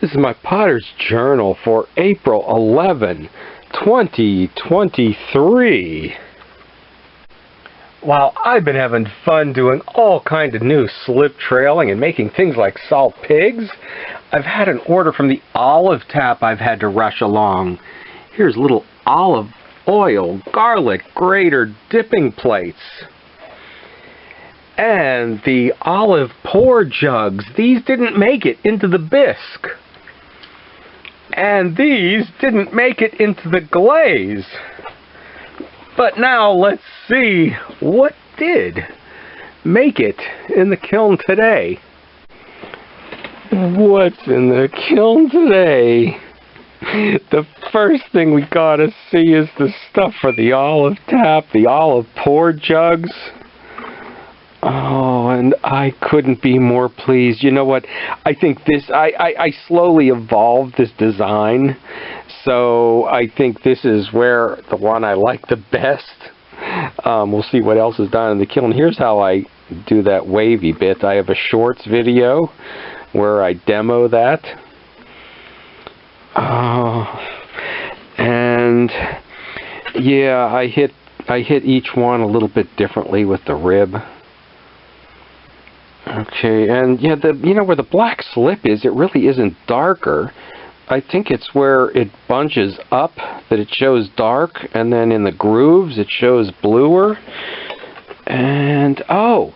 This is my Potter's Journal for April 11, 2023. While I've been having fun doing all kinds of new slip trailing and making things like salt pigs, I've had an order from the olive tap I've had to rush along. Here's little olive oil, garlic, grater, dipping plates. And the olive pour jugs. These didn't make it into the bisque. And these didn't make it into the glaze. But now let's see what did make it in the kiln today. What's in the kiln today? The first thing we gotta see is the stuff for the olive tap, the olive pour jugs. Oh, and I couldn't be more pleased. You know what? I think this, I slowly evolved this design. So I think this is where the one I like the best. We'll see what else is done in the kiln. Here's how I do that wavy bit. I have a shorts video where I demo that. And yeah, I hit each one a little bit differently with the rib. Okay, and yeah, you know where the black slip is, it really isn't darker. I think it's where it bunches up that it shows dark, and then in the grooves it shows bluer. And oh,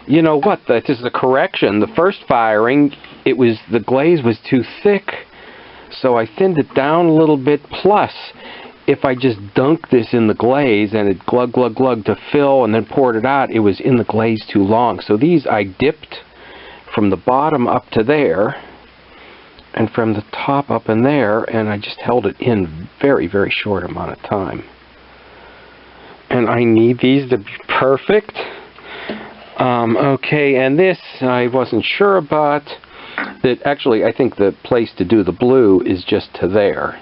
you know what? That is a correction. The first firing, the glaze was too thick, so I thinned it down a little bit. Plus, if I just dunked this in the glaze and it glug to fill and then poured it out, it was in the glaze too long. So these I dipped from the bottom up to there and from the top up in there, and I just held it in very, very short amount of time. And I need these to be perfect. Okay, and this I wasn't sure about. That actually, I think the place to do the blue is just to there.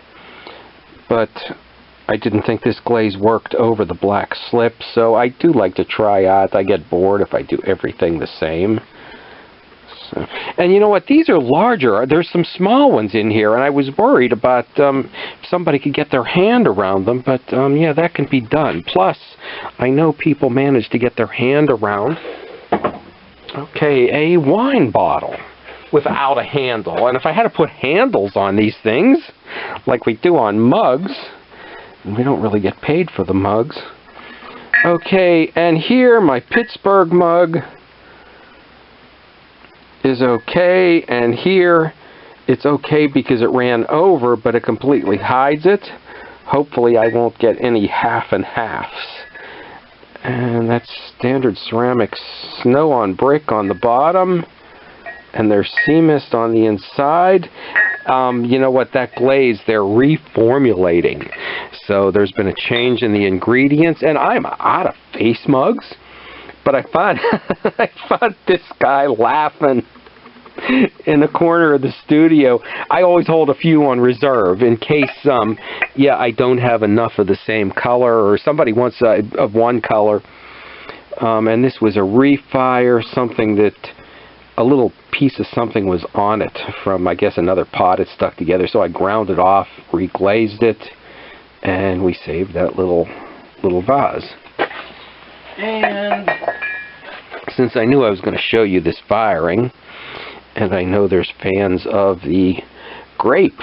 But I didn't think this glaze worked over the black slip, so I do like to try out. I get bored if I do everything the same. So, and you know what? These are larger. There's some small ones in here, and I was worried about if somebody could get their hand around them, but yeah, that can be done. Plus, I know people manage to get their hand around, okay, a wine bottle without a handle. And if I had to put handles on these things, like we do on mugs, we don't really get paid for the mugs. Okay, and here my Pittsburgh mug is okay, and here it's okay because it ran over, but it completely hides it. Hopefully I won't get any half and halves. And that's standard ceramic snow on brick on the bottom, and there's sea mist on the inside. You know what, that glaze, they're reformulating. So there's been a change in the ingredients, and I'm out of face mugs. But I found this guy laughing in the corner of the studio. I always hold a few on reserve in case, yeah, I don't have enough of the same color, or somebody wants of one color. And this was a refire, something that a little piece of something was on it from, I guess, another pot. It stuck together, so I ground it off, reglazed it, and we saved that little vase. And since I knew I was going to show you this firing, and I know there's fans of the grape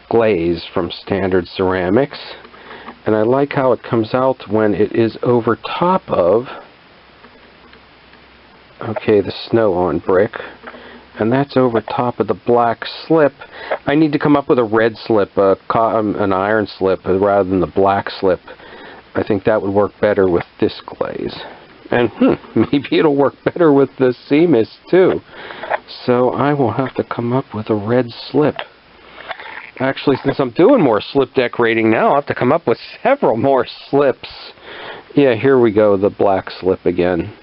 glaze from Standard Ceramics, and I like how it comes out when it is over top of, okay, the snow on brick, and that's over top of the black slip. I need to come up with a red slip, an iron slip, rather than the black slip. I think that would work better with this glaze. And maybe it'll work better with the sea mist too. So I will have to come up with a red slip. Actually, since I'm doing more slip decorating now, I'll have to come up with several more slips. Yeah, here we go, the black slip again.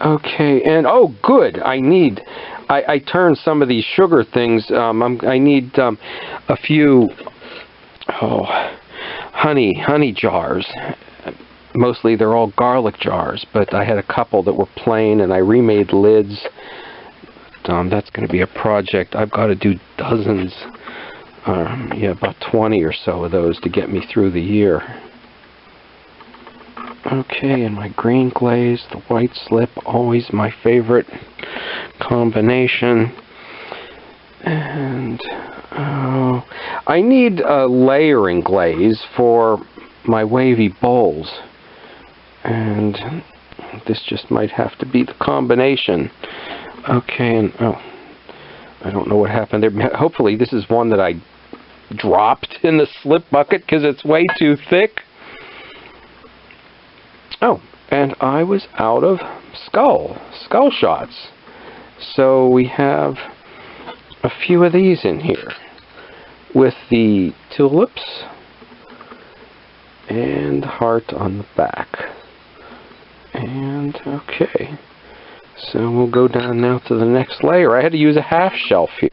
Okay, and oh good, I turned some of these sugar things, I need a few honey jars. Mostly they're all garlic jars, but I had a couple that were plain, and I remade lids that's going to be a project. I've got to do dozens, yeah, about 20 or so of those to get me through the year. Okay, and my green glaze, the white slip, always my favorite combination. And I need a layering glaze for my wavy bowls, and this just might have to be the combination. Okay, and I don't know what happened there. Hopefully this is one that I dropped in the slip bucket because it's way too thick. Oh, and I was out of skull shots. So we have a few of these in here with the tulips and heart on the back. And okay, so we'll go down now to the next layer. I had to use a half shelf here.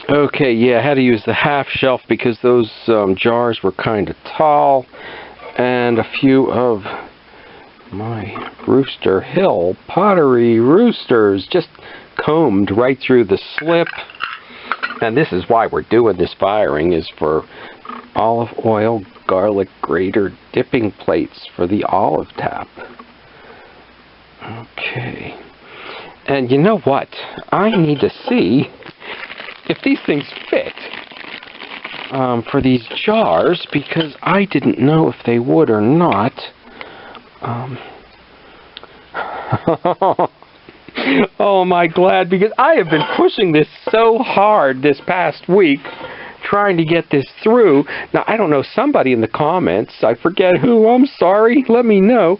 Okay, yeah, I had to use the half shelf because those jars were kind of tall, and a few of my Rooster Hill pottery roosters just combed right through the slip. And this is why we're doing this firing, is for olive oil garlic grater dipping plates for the olive tap. Okay, and you know what? I need to see if these things fit for these jars, because I didn't know if they would or not. Oh, am I glad, because I have been pushing this so hard this past week, trying to get this through. Now, I don't know, somebody in the comments, I forget who, I'm sorry, let me know,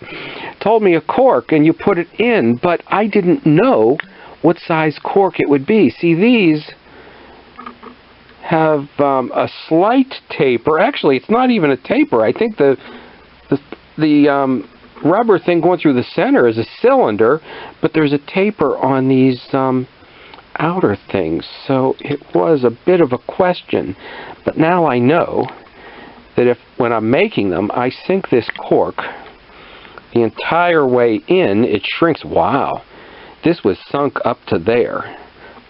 told me a cork and you put it in, but I didn't know what size cork it would be. See, these have a slight taper. Actually, it's not even a taper. I think the rubber thing going through the center is a cylinder, but there's a taper on these outer things, so it was a bit of a question. But now I know that if, when I'm making them, I sink this cork the entire way in, it shrinks. Wow, this was sunk up to there.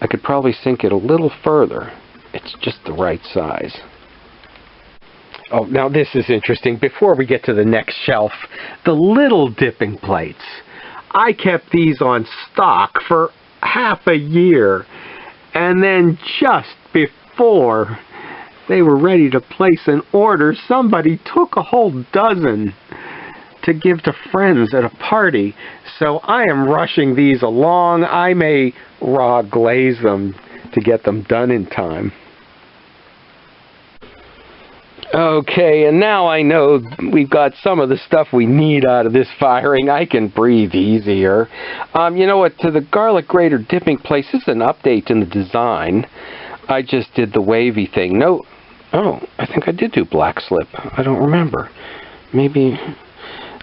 I could probably sink it a little further. It's just the right size. Oh, now this is interesting. Before we get to the next shelf, the little dipping plates. I kept these on stock for half a year, and then just before they were ready to place an order, somebody took a whole dozen to give to friends at a party. So I am rushing these along. I may raw glaze them to get them done in time. Okay, and now I know we've got some of the stuff we need out of this firing. I can breathe easier. You know what, to the garlic grater dipping place, this is an update in the design. I just did the wavy thing. No, oh, I think I did do black slip. I don't remember. Maybe,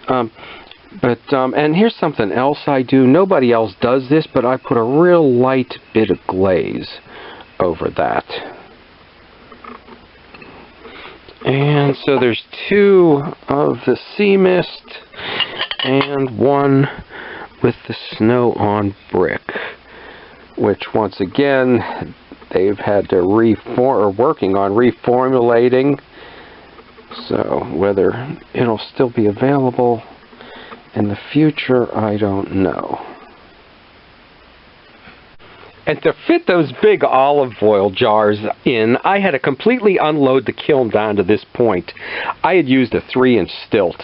and here's something else I do. Nobody else does this, but I put a real light bit of glaze over that. And so there's two of the sea mist and one with the snow on brick, which once again they've had to working on reformulating. So whether it'll still be available in the future, I don't know. And to fit those big olive oil jars in, I had to completely unload the kiln down to this point. I had used a 3-inch stilt,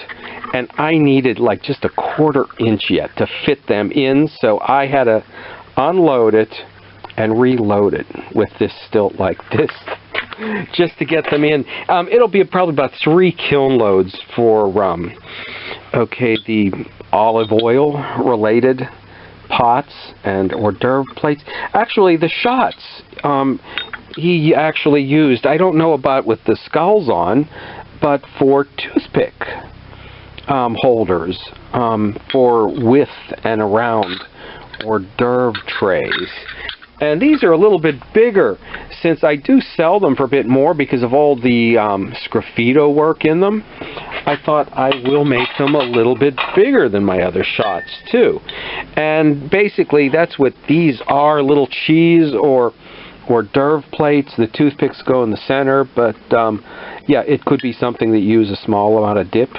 and I needed like just a 1/4 inch yet to fit them in, so I had to unload it and reload it with this stilt like this, just to get them in. It'll be probably about 3 kiln loads for, okay, the olive oil related pots and hors d'oeuvre plates. Actually, the shots he actually used, I don't know about with the skulls on, but for toothpick holders, for with and around hors d'oeuvre trays. And these are a little bit bigger, since I do sell them for a bit more because of all the sgraffito work in them, I thought I will make them a little bit bigger than my other shots too. And basically that's what these are, little cheese or hors d'oeuvre plates. The toothpicks go in the center, but yeah, it could be something that you use a small amount of dip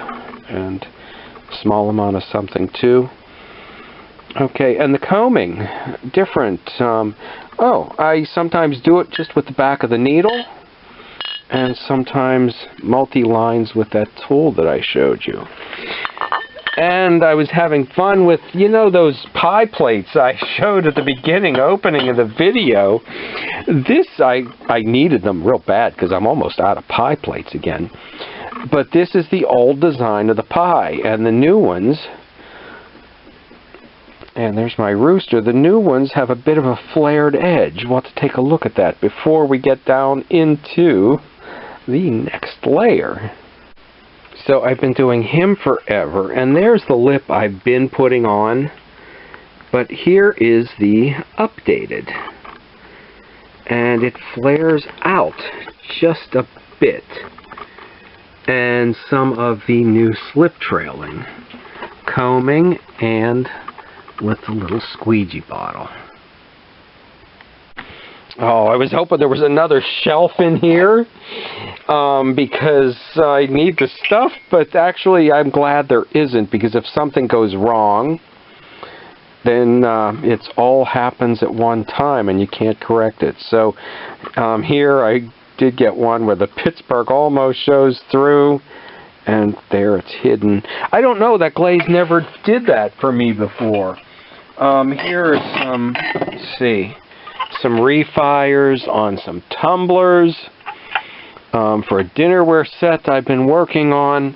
and a small amount of something too. Okay, and the combing, different. Oh, I sometimes do it just with the back of the needle, and sometimes multi-lines with that tool that I showed you. And I was having fun with, you know, those pie plates I showed at the beginning, opening of the video. This, I needed them real bad because I'm almost out of pie plates again. But this is the old design of the pie, and the new ones, and there's my rooster, the new ones have a bit of a flared edge. We'll have to take a look at that before we get down into the next layer. So I've been doing him forever, and there's the lip I've been putting on, but here is the updated, and it flares out just a bit, and some of the new slip trailing, combing, and with the little squeegee bottle. Oh, I was hoping there was another shelf in here because I need the stuff, but actually I'm glad there isn't, because if something goes wrong, then it all happens at one time and you can't correct it. So here I did get one where the Pittsburgh almost shows through, and there it's hidden. I don't know, that Glaze never did that for me before. Here are some, let's see, some refires on some tumblers for a dinnerware set I've been working on.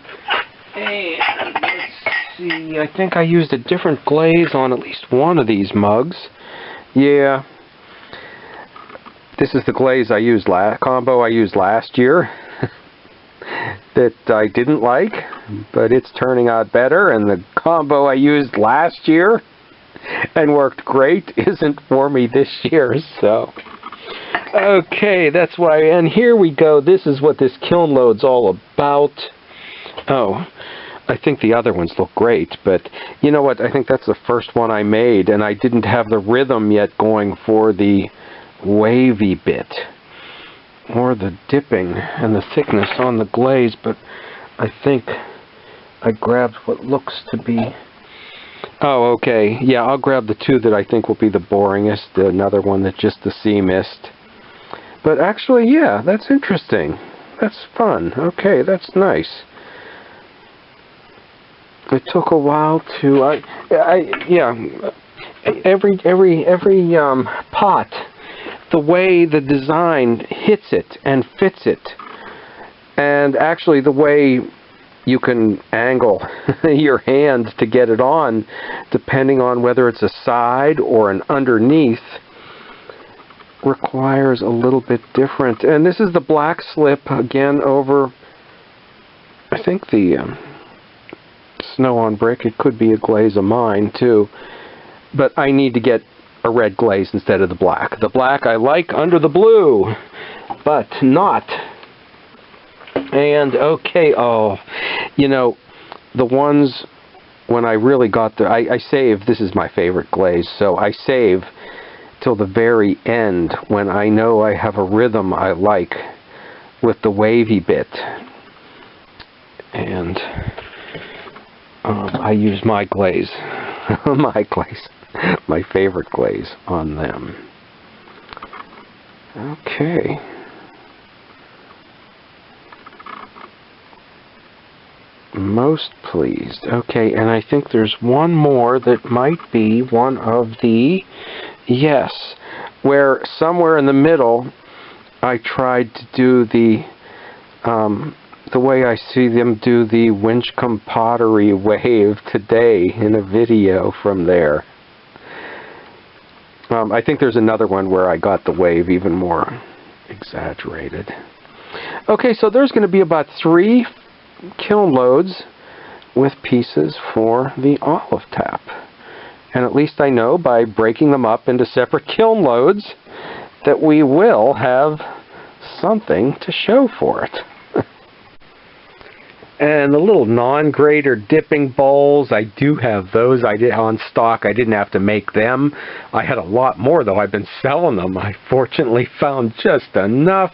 And let's see, I think I used a different glaze on at least one of these mugs. Yeah, this is the glaze I used combo I used last year that I didn't like, but it's turning out better, and the combo I used last year and worked great isn't for me this year. So okay, that's why. And here we go. This is what this kiln load's all about. Oh, I think the other ones look great, but you know what, I think that's the first one I made, and I didn't have the rhythm yet going for the wavy bit or the dipping and the thickness on the glaze, but I think I grabbed what looks to be... Oh, okay. Yeah, I'll grab the two that I think will be the boringest. Another one that's just the sea mist. But actually, yeah, that's interesting. That's fun. Okay, that's nice. It took a while to... every pot, the way the design hits it and fits it, and actually the way you can angle your hand to get it on, depending on whether it's a side or an underneath, requires a little bit different. And this is the black slip again over, I think, the snow on brick. It could be a glaze of mine too, but I need to get a red glaze instead of the black. The black I like under the blue, but not. And okay, oh, you know, the ones when I really got the, I save, this is my favorite glaze, so I save till the very end when I know I have a rhythm I like with the wavy bit. And I use my glaze, my favorite glaze on them. Okay. Most pleased. Okay, and I think there's one more that might be one of the, yes, where somewhere in the middle I tried to do the way I see them do the Winchcombe pottery wave today in a video from there. I think there's another one where I got the wave even more exaggerated. Okay, so there's going to be about 3 kiln loads with pieces for the olive tap. And at least I know by breaking them up into separate kiln loads that we will have something to show for it. And the little non-grater dipping bowls, I do have those. I did on stock. I didn't have to make them. I had a lot more, though. I've been selling them. I fortunately found just enough.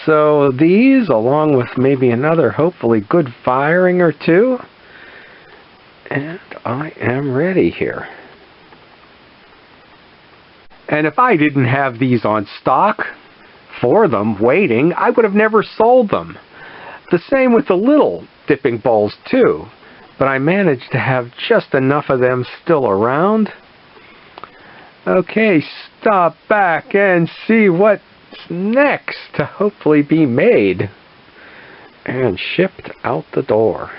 So these, along with maybe another hopefully good firing or two, and I am ready here. And if I didn't have these on stock for them waiting, I would have never sold them. The same with the little dipping bowls too, but I managed to have just enough of them still around. Okay, stop back and see what's next to hopefully be made and shipped out the door.